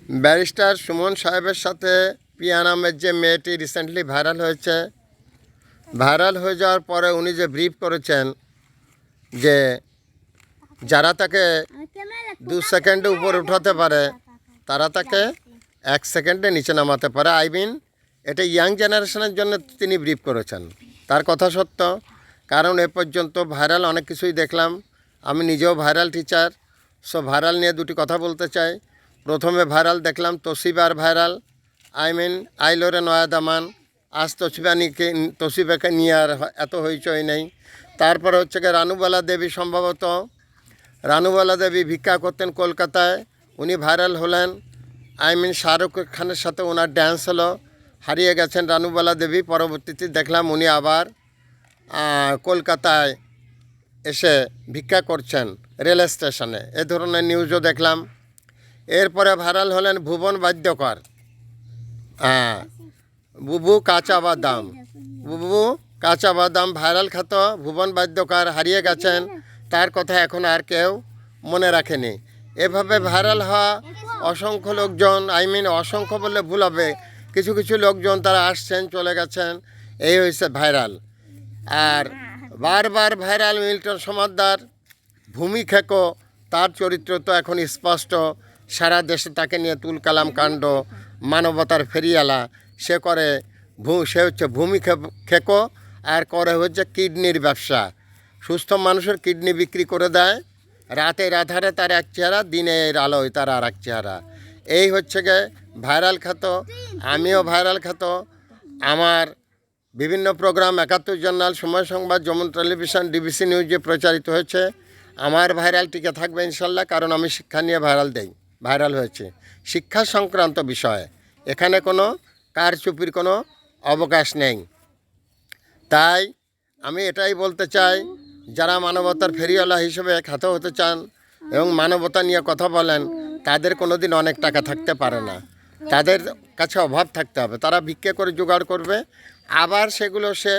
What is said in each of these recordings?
Barrister Suman সাহেবের সাথে পিয়া নামের যে মেয়েটি রিসেন্টলি ভাইরাল হয়েছে, ভাইরাল হয়ে যাওয়ার পরে উনি যে ব্রিফ করেছেন যে যারা তাকে 2 সেকেন্ডে উপর উঠাতে পারে তারা তাকে 1 সেকেন্ডে নিচে নামাতে পারে। এটা ইয়াং জেনারেশনের জন্য তিনি ব্রিফ করেছেন। তার কথা সত্য, কারণ এ পর্যন্ত ভাইরাল অনেক কিছুই দেখলাম। আমি নিজেও ভাইরাল টিচার, সো ভাইরাল নিয়ে দুটি কথা বলতে চাই। প্রথমে ভাইরাল দেখলাম তসিবার ভাইরাল, আইলোরে নয়া দামান। আজ তসিবাকে নিয়ে আর এত হইচই নেই। তারপরে হচ্ছে গিয়ে রানুবালা দেবী, সম্ভবত রানুবালা দেবী ভিক্ষা করতেন কলকাতায়, উনি ভাইরাল হলেন। শাহরুখ খানের সাথে ওনার ড্যান্স হলো, হারিয়ে গেছেন রানুবালা দেবী। পরবর্তীতে দেখলাম উনি আবার কলকাতায় এসে ভিক্ষা করছেন রেল স্টেশনে, এ ধরনের নিউজও দেখলাম। এরপরে ভাইরাল হলেন ভুবন বাদ্যকর, বুবু কাঁচা বাদাম, বুবু কাঁচা বাদাম ভাইরাল খ্যাত ভুবন বাদ্যকর হারিয়ে গেছেন, তার কথা এখন আর কেউ মনে রাখেনি। এভাবে ভাইরাল হওয়া অসংখ্য লোকজন, অসংখ্য বললে ভুল হবে, কিছু কিছু লোকজন তারা আসছেন চলে গেছেন, এই হয়েছে ভাইরাল। আর বারবার ভাইরাল মিল্টন সমাদ্দার, ভূমি খেকো, তার চরিত্র তো এখন স্পষ্ট, সারা দেশে তাকে নিয়ে তুলকালাম কাণ্ড, মানবতার ফেরিয়ালা। সে হচ্ছে ভূমি খেকো, আর করে হচ্ছে কিডনির ব্যবসা। সুস্থ মানুষের কিডনি বিক্রি করে দেয়, রাতের আধারে তার এক চেহারা, দিনের আলোয় তার আর এক চেহারা। এই হচ্ছে গে ভাইরাল খ্যাত। আমিও ভাইরাল খ্যাত। আমার বিভিন্ন প্রোগ্রাম 71 জার্নাল, সময় সংবাদ, যমুনা টেলিভিশন, ডিবিসি নিউজে প্রচারিত হয়েছে। আমার ভাইরাল টিকে থাকবে ইনশাল্লাহ, কারণ আমি শিক্ষা নিয়ে ভাইরাল হয়েছে শিক্ষা সংক্রান্ত বিষয়ে। এখানে কোনো কারচুপির কোনো অবকাশ নেই। তাই আমি এটাই বলতে চাই, যারা মানবতার ফেরিওয়ালা হিসেবে খ্যাত হতে চান এবং মানবতা নিয়ে কথা বলেন, তাদের কোনো দিন অনেক টাকা থাকতে পারে না, তাদের কাছে অভাব থাকতে হবে। তারা ভিক্ষে করে জোগাড় করবে, আবার সেগুলো সে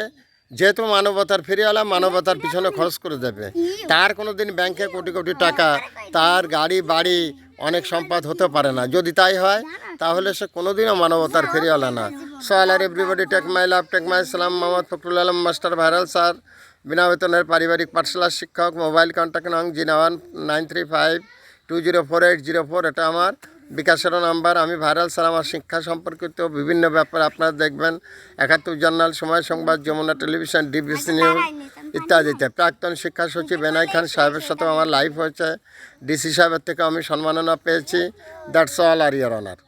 যেহেতু মানবতার ফেরিওয়ালা, মানবতার পিছনে খরচ করে দেবে। তার কোনো দিন ব্যাংকে কোটি কোটি টাকা, তার গাড়ি বাড়ি, অনেক সম্পদ হতে পারে না। যদি তাই হয় তাহলে সে কোনোদিনও মানবতার ফেরিওয়ালা না। সোয়াল আর everybody, take my love, take my সালাম। Mohammad Fakhrul Alam master, viral sir, বিনা বেতনের পারিবারিক পাঠশালার শিক্ষক। মোবাইল কন্ট্যাক্ট নং 01935204804। এটা আমার বিকাশের নাম্বার। আমি ভাইরাল স্যার। আমার শিক্ষা সম্পর্কিত বিভিন্ন ব্যাপার আপনারা দেখবেন 71 জার্নাল, সময় সংবাদ, যমুনা টেলিভিশন, ডিবিসি নিউজ ইত্যাদিতে। প্রাক্তন শিক্ষা সচিব এনআই খান সাহেবের সাথেও আমার লাইভ হয়েছে। ডিসি সাহেবের থেকে আমি সম্মাননা পেয়েছি। দ্যাটস অল আর ইয়োর অনার।